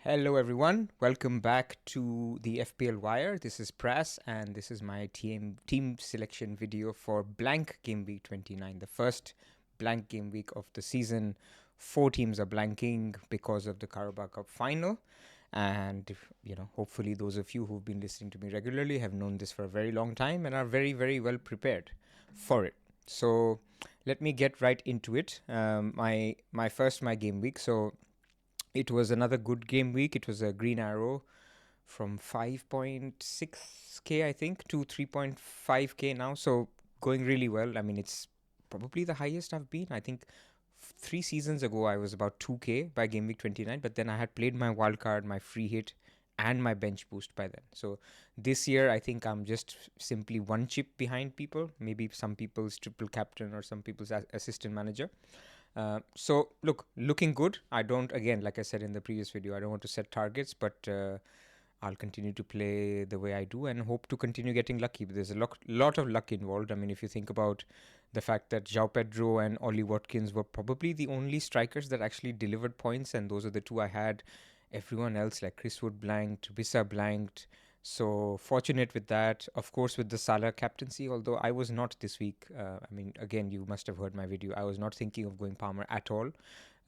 Hello everyone, welcome back to the FPL Wire. This is Pras and this is my team selection video for Blank Gameweek 29, the first blank game week of the season. 4 teams are blanking because of the Carabao Cup final, and hopefully those of you who've been listening to me regularly have known this for a very long time and are very, very well prepared for it. So let me get right into it. My game week. So it was another good game week. It was a green arrow from 5.6k, I think, to 3.5k now. So going really well. I mean, it's probably the highest I've been. I think 3 seasons ago, I was about 2k by game week 29. But then I had played my wildcard, my free hit, and my bench boost by then. So this year, I think I'm just simply one chip behind people. Maybe some people's triple captain or some people's assistant manager. So looking good. I don't, again, like I said in the previous video, I don't want to set targets, but I'll continue to play the way I do and hope to continue getting lucky. But there's a lot of luck involved. I mean, if you think about the fact that João Pedro and Ollie Watkins were probably the only strikers that actually delivered points, and those are the two I had. Everyone else, like Chris Wood blanked, Bisa blanked. So fortunate with that. Of course, with the Salah captaincy, although I was not this week. I mean, again, you must have heard my video. I was not thinking of going Palmer at all.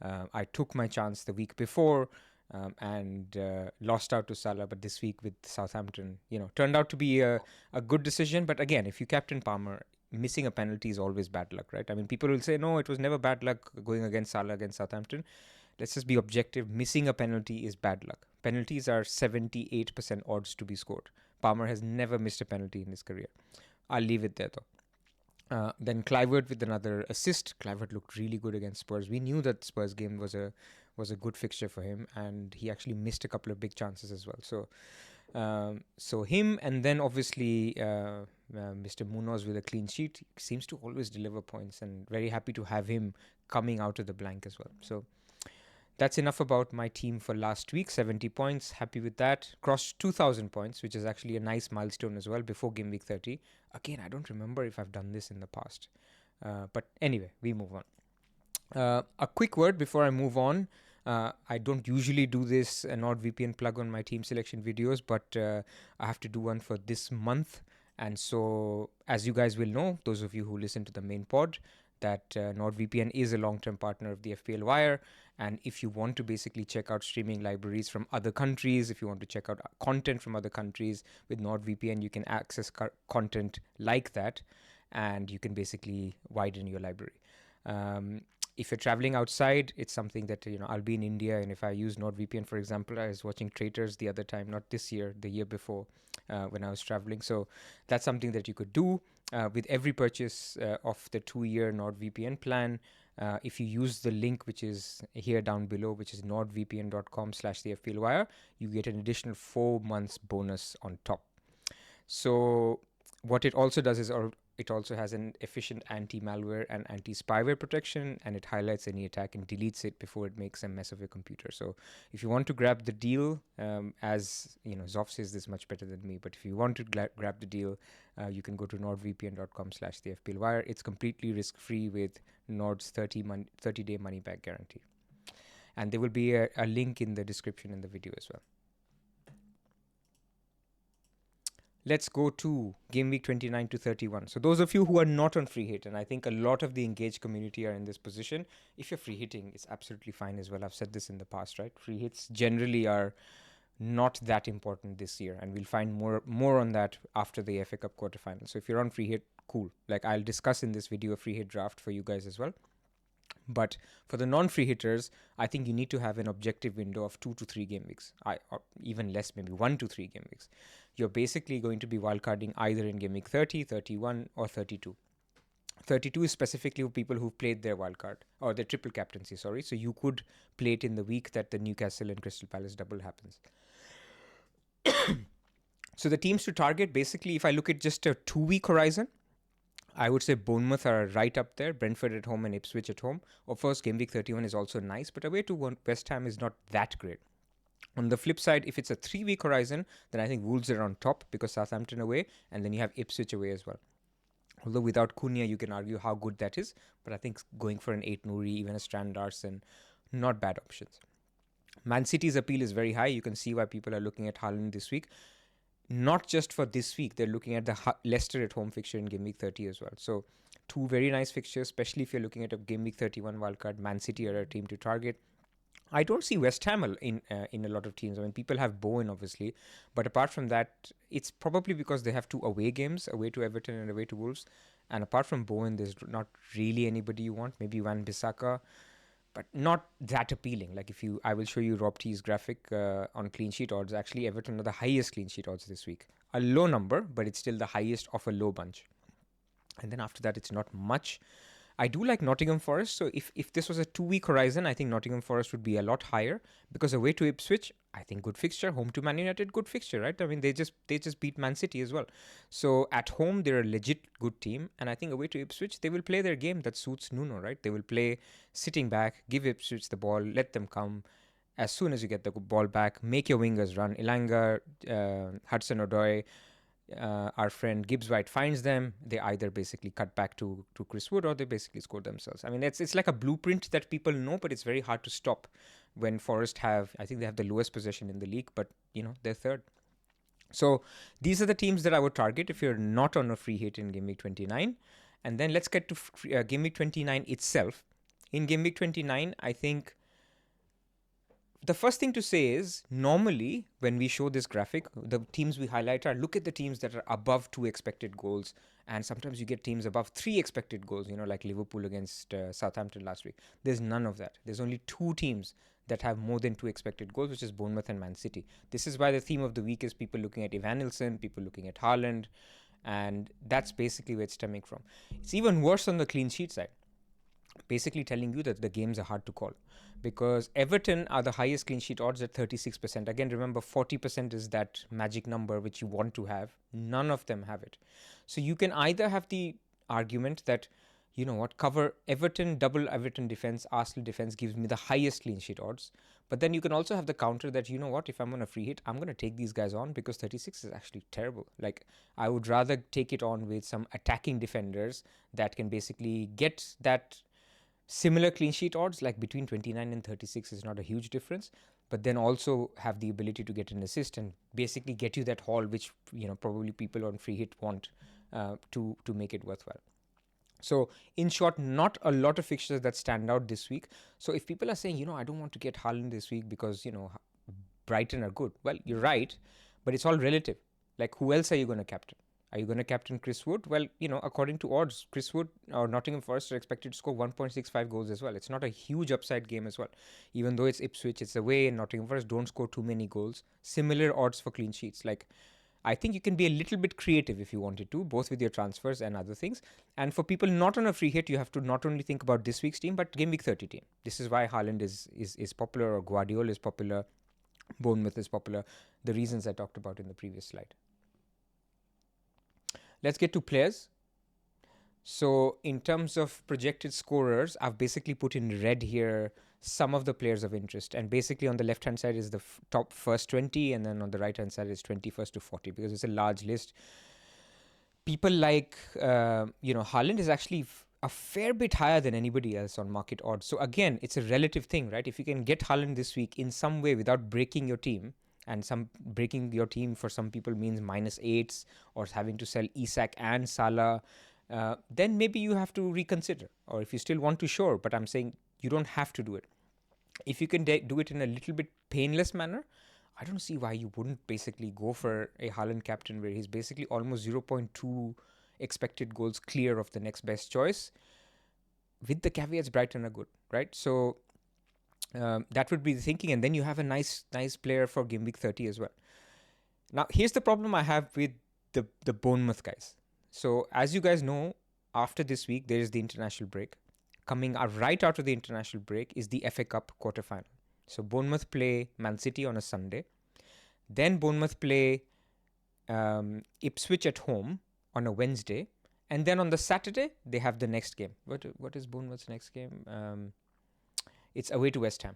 I took my chance the week before and lost out to Salah. But this week with Southampton, turned out to be a good decision. But again, if you captain Palmer, missing a penalty is always bad luck, right? I mean, people will say, no, it was never bad luck going against Salah against Southampton. Let's just be objective. Missing a penalty is bad luck. Penalties are 78% odds to be scored. Palmer has never missed a penalty in his career. I'll leave it there though. Then Clivert with another assist. Clivert looked really good against Spurs. We knew that Spurs game was a good fixture for him, and he actually missed a couple of big chances as well. So him, and then obviously Mr. Munoz with a clean sheet. He seems to always deliver points, and very happy to have him coming out of the blank as well. So that's enough about my team for last week. 70 points, happy with that. Crossed 2,000 points, which is actually a nice milestone as well before game week 30. Again, I don't remember if I've done this in the past. But anyway, we move on. A quick word before I move on. I don't usually do this NordVPN plug on my team selection videos, but I have to do one for this month. And so, as you guys will know, those of you who listen to the main pod, that NordVPN is a long-term partner of the FPL Wire. And if you want to basically check out streaming libraries from other countries, if you want to check out content from other countries with NordVPN, you can access content like that, and you can basically widen your library. If you're traveling outside, it's something that, I'll be in India, and if I use NordVPN, for example, I was watching Traitors the other time, not this year, the year before, when I was traveling. So that's something that you could do. With every purchase of the 2-year NordVPN plan, if you use the link which is here down below, which is nordvpn.com/thefplwire, you get an additional 4 months bonus on top. So what it also does is, it also has an efficient anti-malware and anti-spyware protection, and it highlights any attack and deletes it before it makes a mess of your computer. So if you want to grab the deal, as Zoff says this much better than me, but if you want to grab the deal, you can go to nordvpn.com/thefplwire. It's completely risk-free with Nord's 30-day money-back guarantee. And there will be a link in the description in the video as well. Let's go to game week 29 to 31. So those of you who are not on free hit, and I think a lot of the engaged community are in this position, if you're free hitting, it's absolutely fine as well. I've said this in the past, right? Free hits generally are not that important this year, and we'll find more on that after the FA Cup quarterfinals. So if you're on free hit, cool. Like, I'll discuss in this video a free hit draft for you guys as well. But for the non-free hitters, I think you need to have an objective window of 2 to 3 game weeks, or even less, maybe 1 to 3 game weeks. You're basically going to be wildcarding either in game week 30, 31, or 32. 32 is specifically for people who've played their wildcard, or their triple captaincy, sorry. So you could play it in the week that the Newcastle and Crystal Palace double happens. So the teams to target, basically, if I look at just a 2-week horizon, I would say Bournemouth are right up there, Brentford at home and Ipswich at home. Of course, game week 31 is also nice, but away to West Ham is not that great. On the flip side, if it's a 3-week horizon, then I think Wolves are on top because Southampton away, and then you have Ipswich away as well. Although without Cunha, you can argue how good that is, but I think going for an 8 Nouri, even a Strand Larsen, not bad options. Man City's appeal is very high. You can see why people are looking at Haaland this week. Not just for this week, they're looking at the Leicester at home fixture in Game Week 30 as well. So, two very nice fixtures, especially if you're looking at a Game Week 31 wildcard. Man City are a team to target. I don't see West Ham in a lot of teams. I mean, people have Bowen, obviously, but apart from that, it's probably because they have two away games, away to Everton and away to Wolves. And apart from Bowen, there's not really anybody you want. Maybe Wan-Bissaka, but not that appealing. Like I will show you Rob T's graphic on clean sheet odds. Actually, Everton are the highest clean sheet odds this week. A low number, but it's still the highest of a low bunch. And then after that, it's not much. I do like Nottingham Forest. So if this was a 2-week horizon, I think Nottingham Forest would be a lot higher, because away to Ipswich, I think good fixture. Home to Man United, good fixture, right? I mean, they just beat Man City as well. So at home, they're a legit good team. And I think away to Ipswich, they will play their game that suits Nuno, right? They will play sitting back, give Ipswich the ball, let them come. As soon as you get the ball back, make your wingers run. Ilanga, Hudson-Odoi, our friend Gibbs White finds them. They either basically cut back to Chris Wood, or they basically score themselves. I mean, it's like a blueprint that people know, but it's very hard to stop when Forest I think they have the lowest possession in the league, but they're third. So these are the teams that I would target if you're not on a free hit in Game Week 29. And then let's get to Game Week 29 itself. In Game Week 29, I think the first thing to say is, normally when we show this graphic, the teams we highlight look at the teams that are above 2 expected goals, and sometimes you get teams above 3 expected goals, like Liverpool against Southampton last week. There's none of that. There's only 2 teams that have more than 2 expected goals, which is Bournemouth and Man City. This is why the theme of the week is people looking at Evanilson, people looking at Haaland, and that's basically where it's stemming from. It's even worse on the clean sheet side, basically telling you that the games are hard to call, because Everton are the highest clean sheet odds at 36%. Again, remember, 40% is that magic number which you want to have. None of them have it. So you can either have the argument that, cover Everton, double Everton defense, Arsenal defense gives me the highest clean sheet odds. But then you can also have the counter that, if I'm on a free hit, I'm going to take these guys on, because 36 is actually terrible. Like, I would rather take it on with some attacking defenders that can basically get that similar clean sheet odds, like between 29 and 36 is not a huge difference, but then also have the ability to get an assist and basically get you that haul, which probably people on free hit want to make it worthwhile. So in short, not a lot of fixtures that stand out this week. So if people are saying, I don't want to get Haaland this week because Brighton are good, well, you're right, but it's all relative. Like, who else are you going to captain? Are you going to captain Chris Wood? Well, according to odds, Chris Wood or Nottingham Forest are expected to score 1.65 goals as well. It's not a huge upside game as well. Even though it's Ipswich, it's away, and Nottingham Forest don't score too many goals. Similar odds for clean sheets. Like, I think you can be a little bit creative if you wanted to, both with your transfers and other things. And for people not on a free hit, you have to not only think about this week's team, but Game Week 30 team. This is why Haaland is popular, or Guardiola is popular, Bournemouth is popular. The reasons I talked about in the previous slide. Let's get to players. So in terms of projected scorers, I've basically put in red here some of the players of interest. And basically on the left-hand side is the top first 20, and then on the right-hand side is 21st to 40, because it's a large list. People like, Haaland is actually a fair bit higher than anybody else on market odds. So again, it's a relative thing, right? If you can get Haaland this week in some way without breaking your team, and breaking your team for some people means -8s or having to sell Isak and Salah, then maybe you have to reconsider. Or if you still want to, sure, but I'm saying you don't have to do it. If you can do it in a little bit painless manner, I don't see why you wouldn't basically go for a Haaland captain, where he's basically almost 0.2 expected goals clear of the next best choice, with the caveats Brighton are good, right? So that would be the thinking, and then you have a nice player for Game Week 30 as well. Now, here's the problem I have with the Bournemouth guys. So, as you guys know, after this week, there is the international break. Coming right out of the international break is the FA Cup quarterfinal. So, Bournemouth play Man City on a Sunday. Then Bournemouth play Ipswich at home on a Wednesday. And then on the Saturday, they have the next game. What is Bournemouth's next game? It's away to West Ham.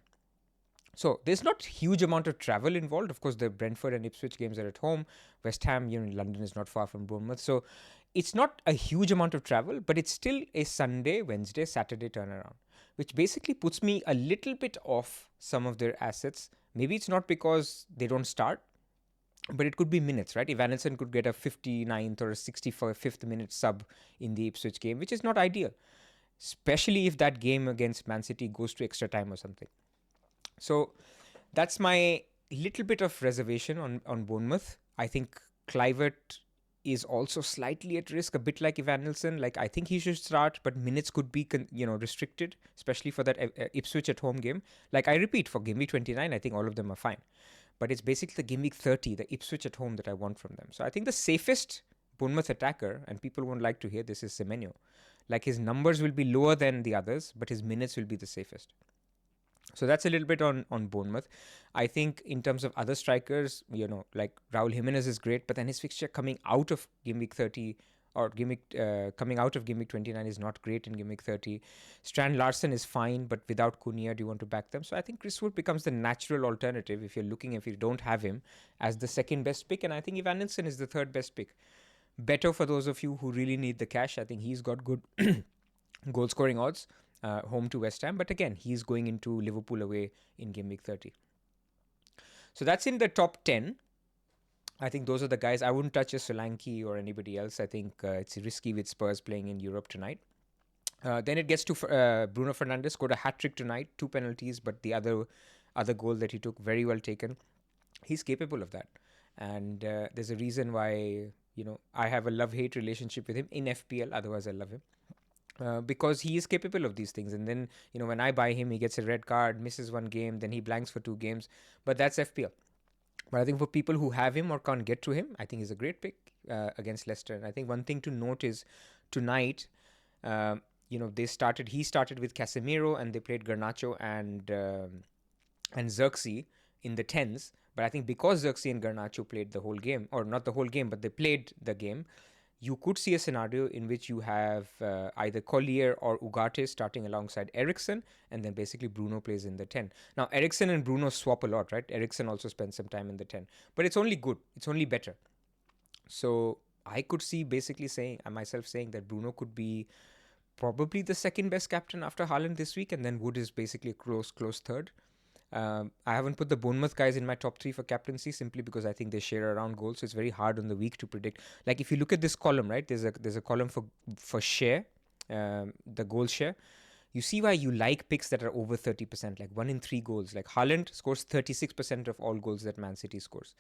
So there's not huge amount of travel involved. Of course, the Brentford and Ipswich games are at home. West Ham, London is not far from Bournemouth. So it's not a huge amount of travel, but it's still a Sunday, Wednesday, Saturday turnaround, which basically puts me a little bit off some of their assets Maybe it's not because they don't start, but it could be minutes, right? Evanilson could get a 59th or a 65th minute sub in the Ipswich game, which is not ideal, especially if that game against Man City goes to extra time or something. So that's my little bit of reservation on Bournemouth. I think Clivert is also slightly at risk, a bit like Evanilson. Like, I think he should start, but minutes could be restricted, especially for that Ipswich at home game. Like, I repeat, for game week 29, I think all of them are fine. But it's basically the game week 30, the Ipswich at home, that I want from them. So I think the safest Bournemouth attacker, and people won't like to hear this, is Semenyo. Like, his numbers will be lower than the others, but his minutes will be the safest. So that's a little bit on Bournemouth. I think in terms of other strikers, like Raul Jimenez is great, but then his fixture coming out of game week 30 or coming out of game week 29 is not great in game week 30. Strand Larson is fine, but without Cunha, do you want to back them? So I think Chris Wood becomes the natural alternative if you don't have him, as the second best pick. And I think Evanilson is the third best pick. Better for those of you who really need the cash. I think he's got good goal scoring odds. Home to West Ham, but again, he's going into Liverpool away in game week 30. So that's in the top 10. I think those are the guys. I wouldn't touch a Solanke or anybody else. I think it's risky with Spurs playing in Europe tonight. Then it gets to Bruno Fernandes, scored a hat-trick tonight, 2 penalties, but the other goal that he took, very well taken. He's capable of that. And there's a reason why, I have a love-hate relationship with him in FPL, otherwise I love him. Because he is capable of these things. And then, when I buy him, he gets a red card, misses one game, then he blanks for 2 games. But that's FPL. But I think for people who have him or can't get to him, I think he's a great pick against Leicester. And I think one thing to note is tonight, he started with Casemiro, and they played Garnacho and Xerxes in the 10s. But I think because Xerxes and Garnacho played the whole game, or not the whole game, but they played the game, you could see a scenario in which you have either Collier or Ugarte starting alongside Eriksen, and then basically Bruno plays in the 10. Now, Eriksen and Bruno swap a lot, right? Eriksen also spends some time in the 10. But it's only good. It's only better. So I could see basically saying that Bruno could be probably the second best captain after Haaland this week, and then Wood is basically a close third. I haven't put the Bournemouth guys in my top 3 for captaincy simply because I think they share around goals, so it's very hard on the week to predict. Like, if you look at this column, right, there's a column for share, the goal share. You see why you like picks that are over 30%, like 1 in 3 goals. Like Haaland scores 36% of all goals that Man City scores.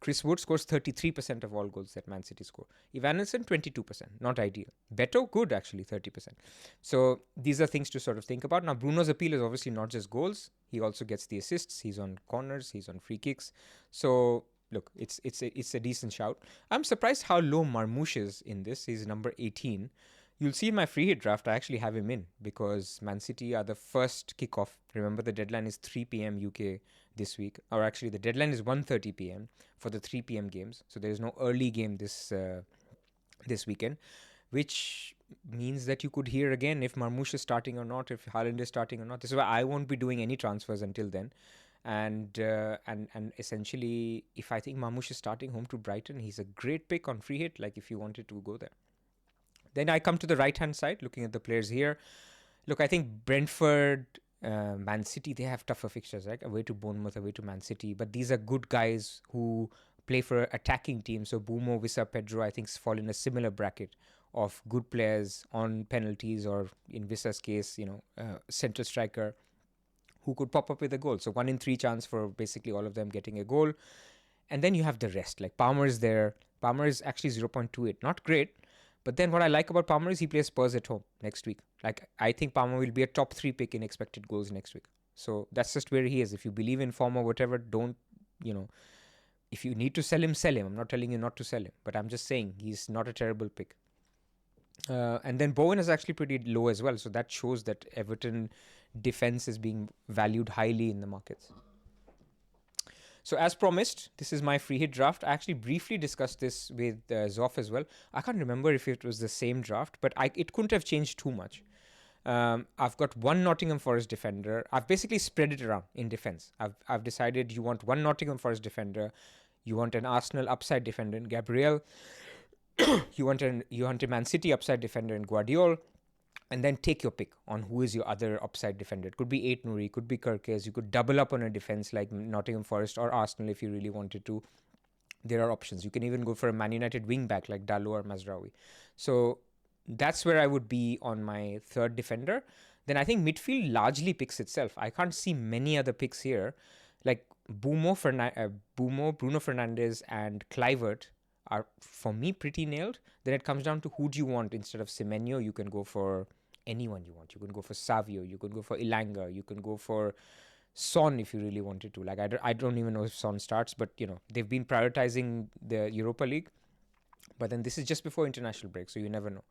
Chris Wood scores 33% of all goals that Man City score. Evanilson, 22%. Not ideal. Beto, good actually, 30%. So these are things to sort of think about. Now, Bruno's appeal is obviously not just goals. He also gets the assists. He's on corners. He's on free kicks. So look, it's a decent shout. I'm surprised how low Marmoush is in this. He's number 18. You'll see in my free hit draft, I actually have him in because Man City are the first kickoff. Remember, the deadline is 3 p.m. UK this week. Or actually, the deadline is 1:30 p.m. for the 3 p.m. games. So there is no early game this weekend, which means that you could hear again if Marmoush is starting or not, if Haaland is starting or not. This is why I won't be doing any transfers until then. And essentially, if I think Marmoush is starting home to Brighton, he's a great pick on free hit, like if you wanted to go there. Then I come to the right-hand side, looking at the players here. Look, I think Brentford, Man City, they have tougher fixtures, right? Away to Bournemouth, away to Man City. But these are good guys who play for attacking teams. So Bumo, Wissa, Pedro, I think fall in a similar bracket of good players on penalties, or in Vissa's case, central striker who could pop up with a goal. So 1 in 3 chance for basically all of them getting a goal. And then you have the rest. Like Palmer is there. Palmer is actually 0.28. Not great. But then what I like about Palmer is he plays Spurs at home next week. Like, I think Palmer will be a top 3 pick in expected goals next week. So that's just where he is. If you believe in form or whatever, don't, if you need to sell him, sell him. I'm not telling you not to sell him, but I'm just saying he's not a terrible pick. And then Bowen is actually pretty low as well. So that shows that Everton defense is being valued highly in the markets. So as promised, this is my free hit draft. I actually briefly discussed this with Zoff as well. I can't remember if it was the same draft, but it couldn't have changed too much. I've got 1 Nottingham Forest defender. I've basically spread it around in defense. I've decided you want 1 Nottingham Forest defender. You want an Arsenal upside defender in Gabriel. you want a Man City upside defender in Guardiola. and then take your pick on who is your other upside defender. It could be Eight Nouri, could be Kirkes. You could double up on a defense like Nottingham Forest or Arsenal if you really wanted to. There are options. You can even go for a Man United wing back like Dalot or Mazraoui. So that's where I would be on my third defender. Then I think midfield largely picks itself. I can't see many other picks here. Like Bruno Fernandes, and Kluivert are, for me, pretty nailed. Then it comes down to who do you want instead of Semenyo. You can go for anyone you want. You can go for Savio. You can go for Ilanga. You can go for Son if you really wanted to. Like I don't even know if Son starts, but they've been prioritizing the Europa League. But then this is just before international break, so you never know.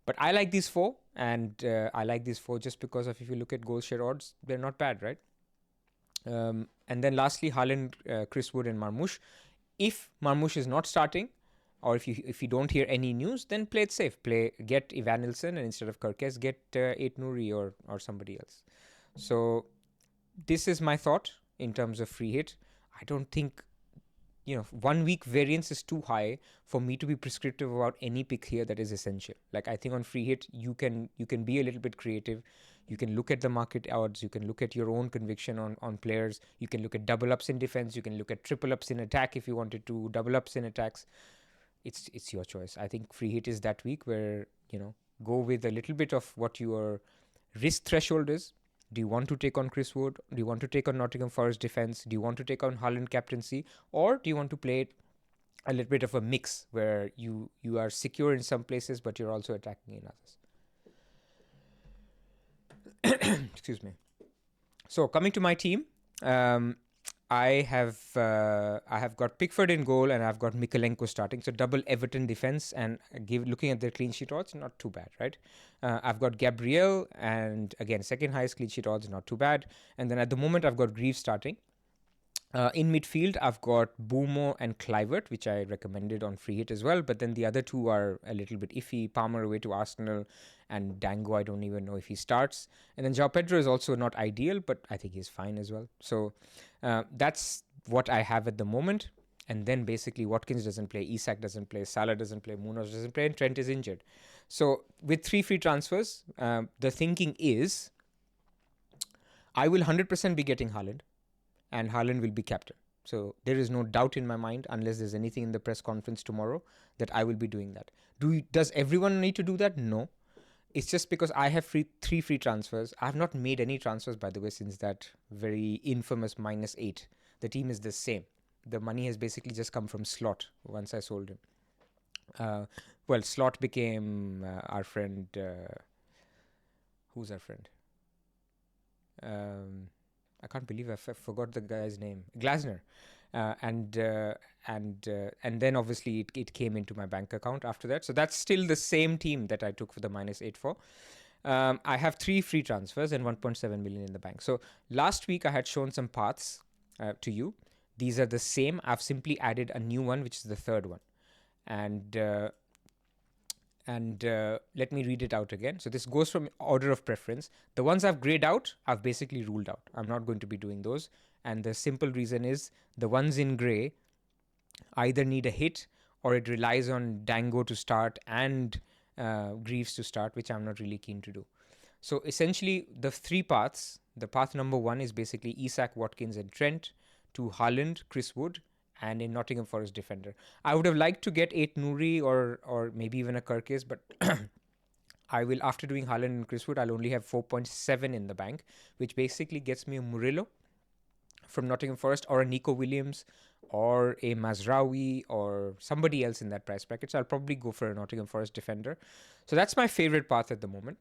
But I like these four, and I like these four just because of, if you look at goal share odds, they're not bad, right? And then lastly, Haaland, Chris Wood, and Marmoush. If Marmoush is not starting, or if you don't hear any news, then play it safe. Get Ivan Nilsson, and instead of Kirkes, get Eight Nouri or somebody else. So this is my thought in terms of free hit. I don't think 1 week variance is too high for me to be prescriptive about any pick here that is essential. Like I think on free hit you can be a little bit creative. You can look at the market odds. You can look at your own conviction on players. You can look at double ups in defense. You can look at triple ups in attack if you wanted to, double ups in attacks. It's your choice. I think free hit is that week where go with a little bit of what your risk threshold is. Do you want to take on Chris Wood? Do you want to take on Nottingham Forest defense? Do you want to take on Haaland captaincy? Or do you want to play it a little bit of a mix where you are secure in some places, but you're also attacking in others? Excuse me. So coming to my team, I have got Pickford in goal, and I've got Mikalenko starting. So double Everton defense, and looking at their clean sheet odds, not too bad, right? I've got Gabriel, and again, second highest clean sheet odds, not too bad. And then at the moment, I've got Greaves starting. In midfield, I've got Bumo and Kluivert, which I recommended on free hit as well. But then the other two are a little bit iffy. Palmer away to Arsenal, and Dango, I don't even know if he starts. And then João Pedro is also not ideal, but I think he's fine as well. So that's what I have at the moment. And then basically Watkins doesn't play, Isak doesn't play, Salah doesn't play, Munoz doesn't play, and Trent is injured. So with 3 free transfers, the thinking is I will 100% be getting Haaland, and Haaland will be captain. So there is no doubt in my mind, unless there's anything in the press conference tomorrow, that I will be doing that. Does everyone need to do that? No. It's just because I have 3 free transfers. I have not made any transfers, by the way, since that very infamous -8. The team is the same. The money has basically just come from Slot once I sold him. Slot became our friend. Who's our friend? I can't believe I forgot the guy's name. Glasner. And then obviously it came into my bank account after that. So that's still the same team that I took for the -8 for. I have 3 free transfers and 1.7 million in the bank. So last week I had shown some paths to you. These are the same. I've simply added a new one, which is the third one. And let me read it out again. So this goes from order of preference. The ones I've grayed out, I've basically ruled out. I'm not going to be doing those. And the simple reason is the ones in gray either need a hit, or it relies on Dango to start and Greaves to start, which I'm not really keen to do. So essentially the 3 paths, the path number 1 is basically Isak, Watkins, and Trent, to Haaland, Chris Wood, and a Nottingham Forest defender. I would have liked to get Eight Nouri or maybe even a Kirkes, but I will, after doing Haaland and Chris Wood, I'll only have 4.7 in the bank, which basically gets me a Murillo from Nottingham Forest, or a Nico Williams, or a Mazraoui, or somebody else in that price bracket. So I'll probably go for a Nottingham Forest defender. So that's my favorite path at the moment.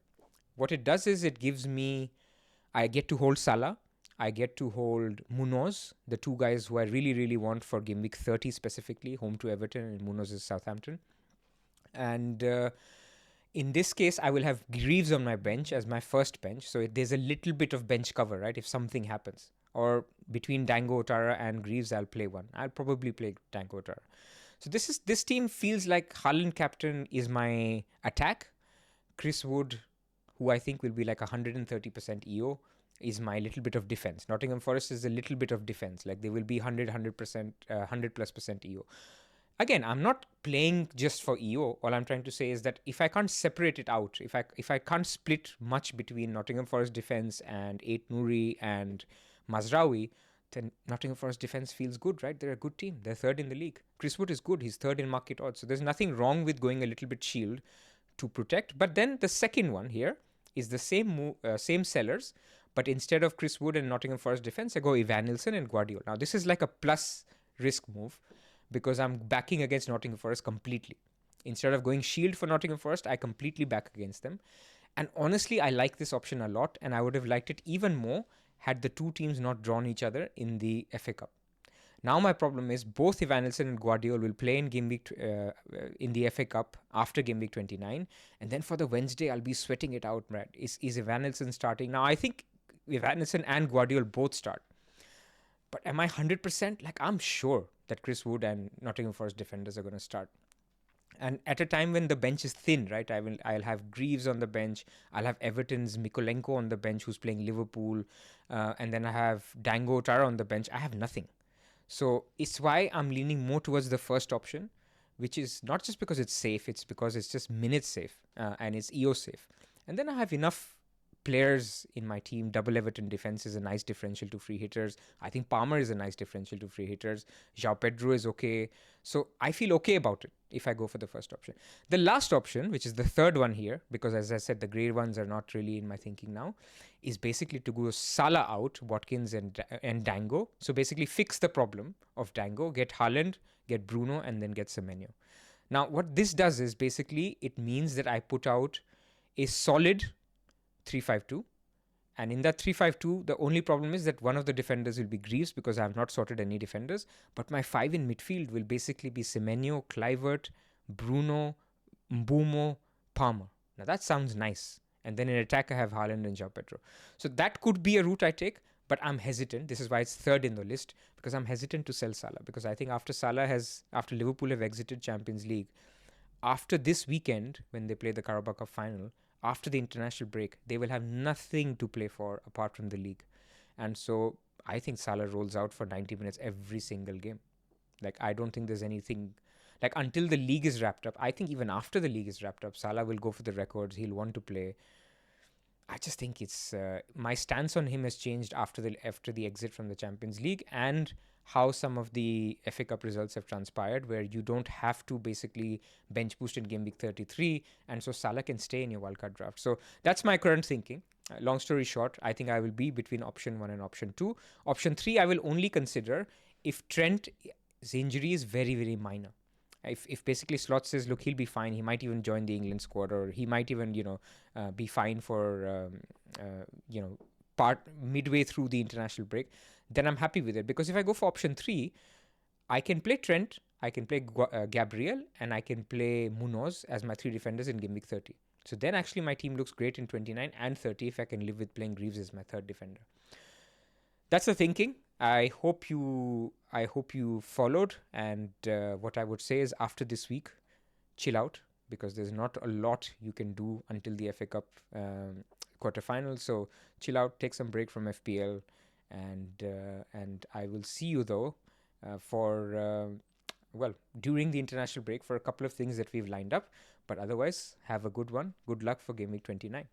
What it does is it gives me, I get to hold Salah, I get to hold Munoz, the 2 guys who I really, really want for Gameweek 30 specifically, home to Everton, and Munoz is Southampton. And in this case, I will have Greaves on my bench as my first bench. So there's a little bit of bench cover, right, if something happens. Or between Dango, Otara, and Greaves, I'll play one. I'll probably play Dango, Otara. So this team feels like Haaland captain is my attack. Chris Wood, who I think will be like 130% EO, is my little bit of defense. Nottingham Forest is a little bit of defense. Like they will be 100% EO. Again, I'm not playing just for EO. All I'm trying to say is that if I can't separate it out, if I can't split much between Nottingham Forest defense and Eight Nouri and Mazraoui, then Nottingham Forest defense feels good, right? They're a good team. They're third in the league. Chris Wood is good. He's third in market odds. So there's nothing wrong with going a little bit shield to protect. But then the second one here is the same sellers, but instead of Chris Wood and Nottingham Forest defense, I go Evanilson and Guardiola. Now this is like a plus risk move because I'm backing against Nottingham Forest completely. Instead of going shield for Nottingham Forest, I completely back against them. And honestly, I like this option a lot, and I would have liked it even more had the two teams not drawn each other in the FA Cup. Now my problem is both Evanilson and Guardiola will play in in the FA Cup after game week 29, and then for the Wednesday I'll be sweating it out, Brad. Is Evanilson starting? Now I think Evanilson and Guardiola both start. But am I 100%? Like, I'm sure that Chris Wood and Nottingham Forest defenders are going to start. And at a time when the bench is thin, right? I'll have Greaves on the bench. I'll have Everton's Mikolenko on the bench, who's playing Liverpool, and then I have Dango Tara on the bench. I have nothing, so it's why I'm leaning more towards the first option, which is not just because it's safe. It's because it's just minutes safe and it's EO safe. And then I have enough players in my team. Double Everton defense is a nice differential to free hitters. I think Palmer is a nice differential to free hitters. João Pedro is okay. So I feel okay about it if I go for the first option. The last option, which is the third one here, because as I said, the grey ones are not really in my thinking now, is basically to go Salah out, Watkins and Dango. So basically fix the problem of Dango, get Haaland, get Bruno, and then get Semenyo. Now, what this does is basically it means that I put out a solid 3-5-2. And in that 3-5-2, the only problem is that one of the defenders will be Greaves because I have not sorted any defenders. But my 5 in midfield will basically be Semenyo, Kluivert, Bruno, Mbumo, Palmer. Now that sounds nice. And then in attack, I have Haaland and João Pedro. So that could be a route I take, but I'm hesitant. This is why it's third in the list, because I'm hesitant to sell Salah. Because I think after Liverpool have exited Champions League, after this weekend, when they play the Carabao Cup final, after the international break, they will have nothing to play for apart from the league. And so I think Salah rolls out for 90 minutes every single game. Like, I don't think there's anything, like, until the league is wrapped up. I think even after the league is wrapped up, Salah will go for the records. He'll want to play. I just think it's my stance on him has changed after the exit from the Champions League and how some of the FA Cup results have transpired, where you don't have to basically bench boost in game week 33, and so Salah can stay in your wildcard draft. So that's my current thinking. Long story short, I think I will be between option 1 and option 2. Option 3, I will only consider if Trent's injury is very, very minor. If basically Slot says, look, he'll be fine, he might even join the England squad, or he might even, be fine for, part midway through the international break, then I'm happy with it. Because if I go for option 3, I can play Trent, I can play Gabriel, and I can play Munoz as my 3 defenders in game week 30. So then actually my team looks great in 29 and 30 if I can live with playing Greaves as my 3rd defender. That's the thinking. I hope you followed, and what I would say is after this week, chill out, because there's not a lot you can do until the FA Cup quarterfinals. So chill out, take some break from FPL, and I will see you though during the international break for a couple of things that we've lined up. But otherwise, have a good one. Good luck for Game Week 29.